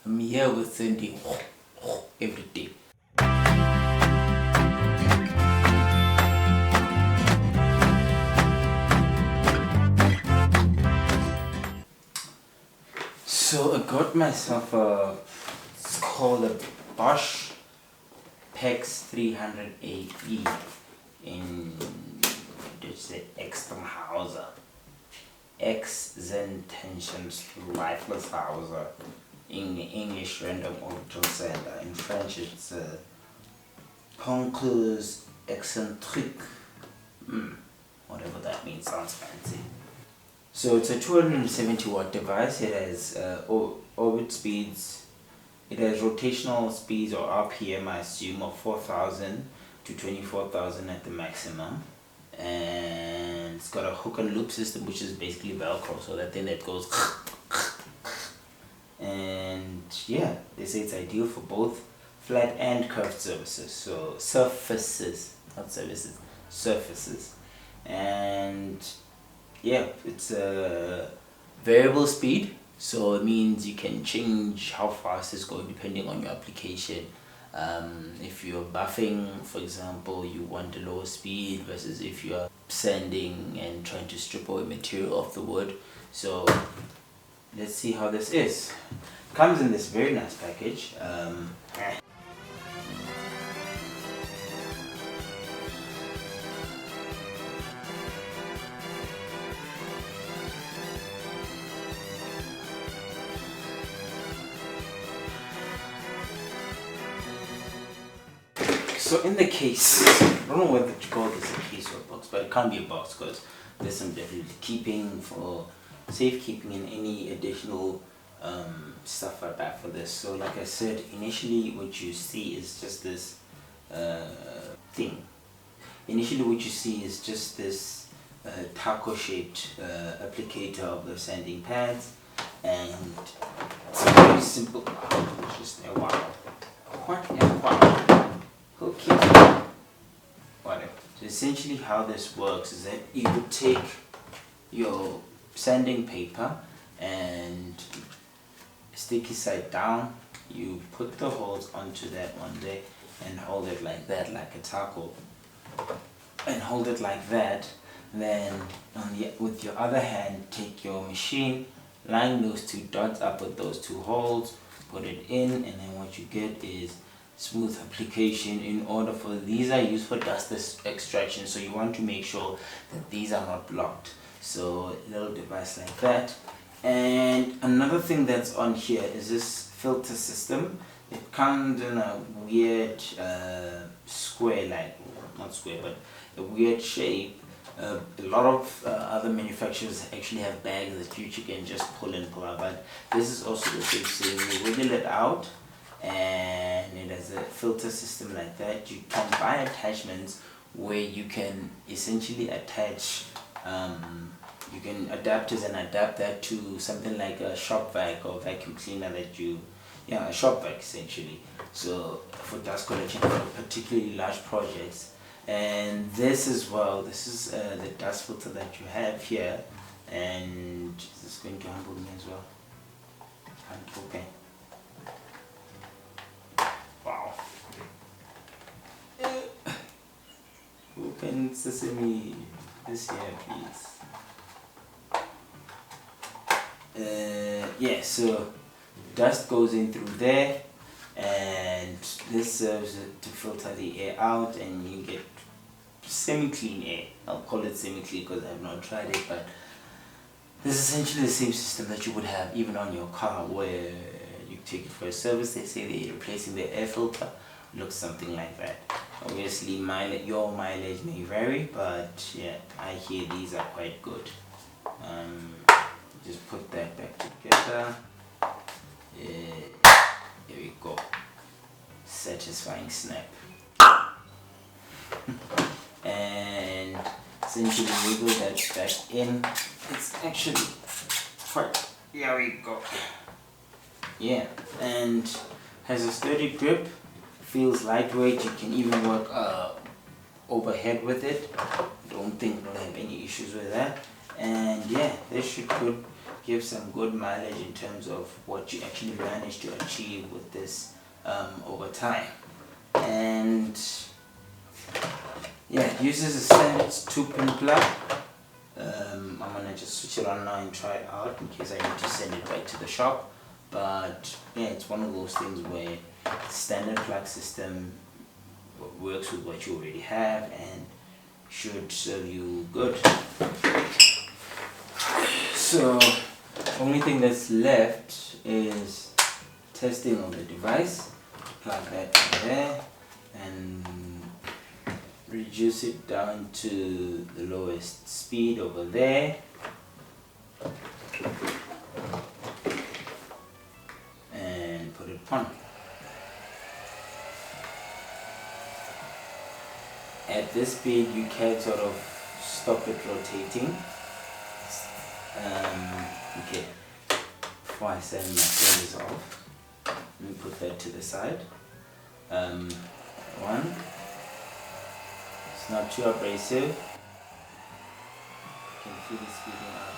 I'm here with sending every day. So I got myself it's called a Bosch PEX 300 AE in just the Extremhauser. Exzentensions lifeless hauser. In English, Random Orbital Sander. In French, it's Poncleuse Eccentrique. Whatever that means, sounds fancy. So it's a 270 watt device. It has orbit speeds. It has rotational speeds or RPM, I assume, of 4,000 to 24,000 at the maximum. And it's got a hook and loop system, which is basically Velcro, so that thing that goes. And yeah, they say it's ideal for both flat and curved surfaces. So surfaces, not services, surfaces. And yeah, it's a variable speed, so it means you can change how fast it's going depending on your application. If you're buffing, for example, you want a lower speed versus if you're sanding and trying to strip away material off the wood. So let's see how this is. Comes in this very nice package. So in the case, I don't know whether to call this a case or a box, but it can't be a box because there's some definitely keeping for safekeeping and any additional stuff I buy for this. So like I said, initially what you see is just this thing. Initially what you see is just this taco shaped applicator of the sanding pads, and it's very simple. It's just a wow. What a wow. Okay, whatever. So essentially how this works is that you would take your sanding paper and sticky side down, you put the holes onto that one there and hold it like that, like a taco, and hold it like that. Then with your other hand, take your machine, line those two dots up with those two holes, put it in, and then what you get is smooth application. In order for these are used for dust extraction, so you want to make sure that these are not blocked. So a little device like that. And another thing that's on here is this filter system. It comes in a weird square, like not square but a weird shape. A lot of other manufacturers actually have bags that you can just pull and pull out, but this is also the same thing. You wiggle it out and it has a filter system like that. You can buy attachments where you can essentially attach you can adapters and adapt that to something like a shop vac or vacuum cleaner that you, a shop vac essentially. So for dust collection for particularly large projects. And this as well, this is the dust filter that you have here, and this is going to humble me as well. Can't open. Wow. Open sesame this here, please. Yeah, so dust goes in through there, and this serves to filter the air out, and you get semi-clean air. I'll call it semi-clean because I have not tried it, but this is essentially the same system that you would have even on your car, where you take it for a service. They say they're replacing the air filter. Looks something like that. Obviously your mileage may vary, but yeah, I hear these are quite good. Just put that back together. Here we go. Satisfying snap. And essentially wiggle that back in. It's actually quite, here we go. Yeah, and has a sturdy grip, feels lightweight. You can even work overhead with it. Don't think we'll have any issues with that. And yeah, this should give some good mileage in terms of what you actually manage to achieve with this over time. And yeah, it uses a standard 2-pin plug. I'm gonna just switch it on now and try it out in case I need to send it back to the shop. But yeah, it's one of those things where standard plug system works with what you already have and should serve you good. So only thing that's left is testing of the device. Plug that in there and reduce it down to the lowest speed over there. And put it on. At this speed you can sort of stop it rotating. Okay, before I send my fingers off, let me put that to the side. One, it's not too abrasive. You can feel it speeding up.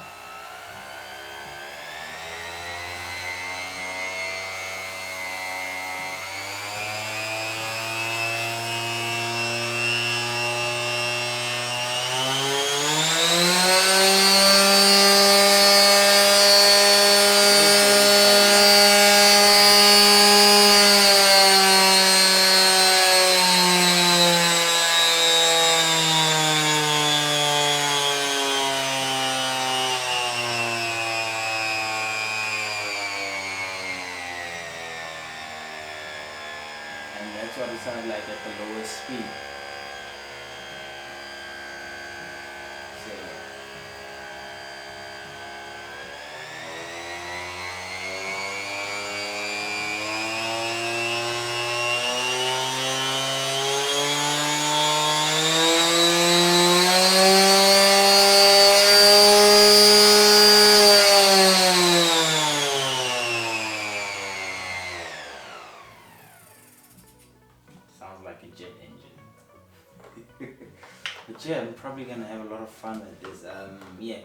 And that's what it sounds like at the lowest speed. So, sounds like a jet engine. But yeah, I'm probably gonna have a lot of fun with this. Yeah,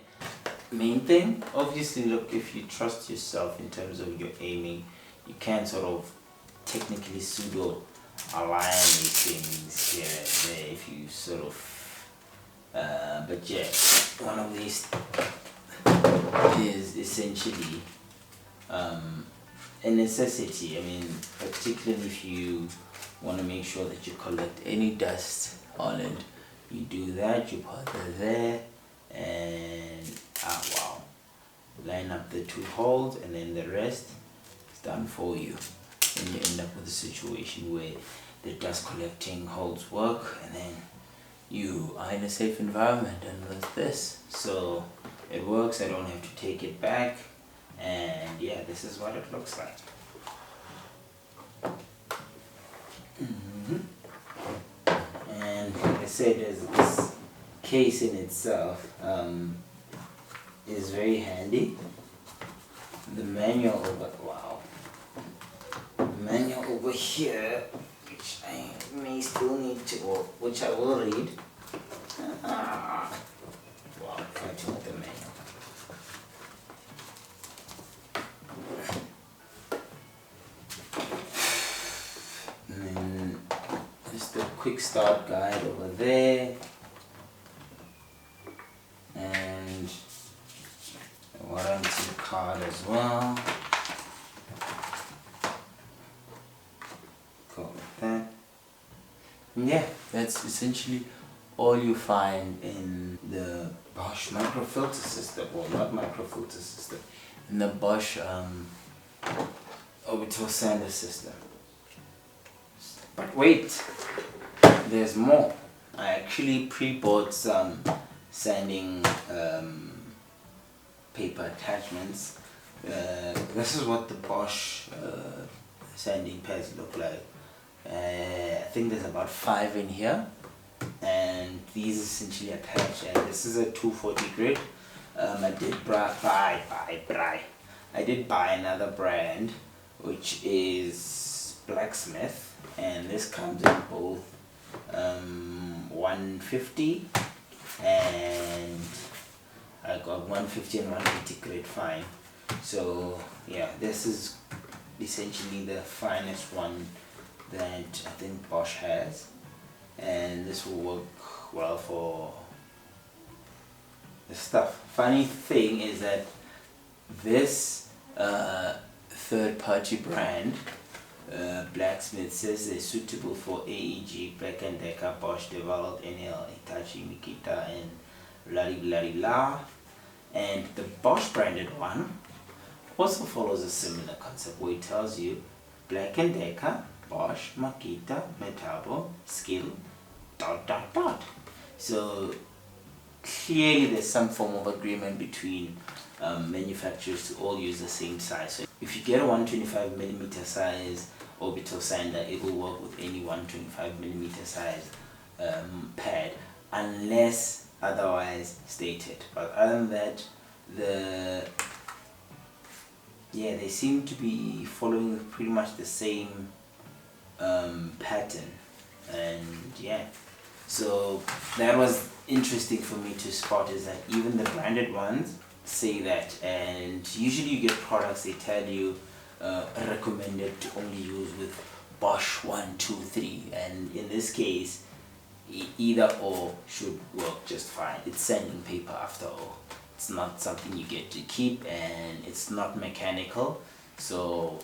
main thing, obviously, look, if you trust yourself in terms of your aiming, you can sort of technically pseudo align these things here and there if you sort of but yeah, one of these is essentially a necessity. I mean, particularly if you want to make sure that you collect any dust on it, you do that, you put it there, and wow, line up the 2 holes, and then the rest is done for you. And you end up with a situation where the dust collecting holes work, and then you are in a safe environment. And with this, so it works. I don't have to take it back, and yeah, this is what it looks like. And like I said, this case in itself is very handy. The manual over here, which I may still need to, or which I will read. Wow, fighting with the manual. And then just a quick start guide over there, and a warranty card as well. Go with that. And yeah, that's essentially all you find in the Bosch microfilter system, well, not microfilter system, in the Bosch Orbital Sander system. But wait, there's more. I actually pre-bought some sanding paper attachments. This is what the Bosch sanding pads look like. I think there's about 5 in here, and these essentially attach, and this is a 240 grit. I did buy another brand, which is Blacksmith, and this comes in both 150, and I got 150 and 180 grade fine. So yeah, this is essentially the finest one that I think Bosch has, and this will work well for the stuff. Funny thing is that this third-party brand, Blacksmith, says they're suitable for AEG, Black & Decker, Bosch developed, NL, Hitachi, Mikita, and blah. And the Bosch branded one also follows a similar concept where it tells you Black & Decker, Bosch, Makita, Metabo, Skill, ... So clearly there's some form of agreement between manufacturers to all use the same size. So if you get a 125mm size orbital sander, it will work with any 125mm size pad unless otherwise stated. But other than that, they seem to be following pretty much the same pattern, and so that was interesting for me to spot, is that even the branded ones say that, and usually you get products they tell you recommended to only use with Bosch 1, 2, 3, and in this case either or should work just fine. It's sanding paper after all. It's not something you get to keep, and it's not mechanical. So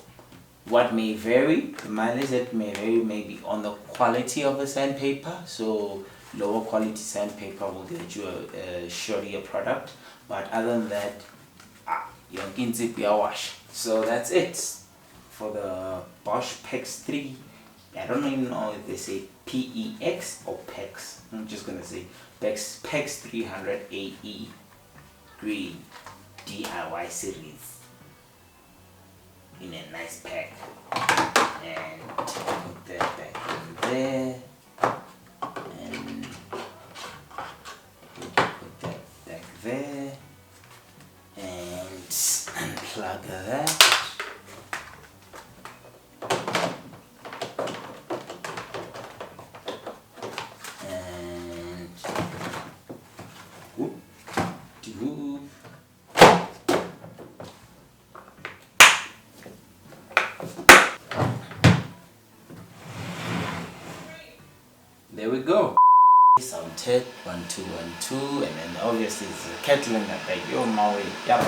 what may vary, the mileage that may vary maybe on the quality of the sandpaper. So lower quality sandpaper will get you a shoddier product, but other than that, you're going to be a wash. So that's it for the Bosch PEX 3. I don't even know if they say PEX or PEX. I'm just gonna say PEX 300 AE green DIY series in a nice pack, and put that back in there, and put that back there, and unplug that. There we go. Sound check, 1 2 1 2, and then obviously it's a kettle in that bag. Yo, Maui, yep.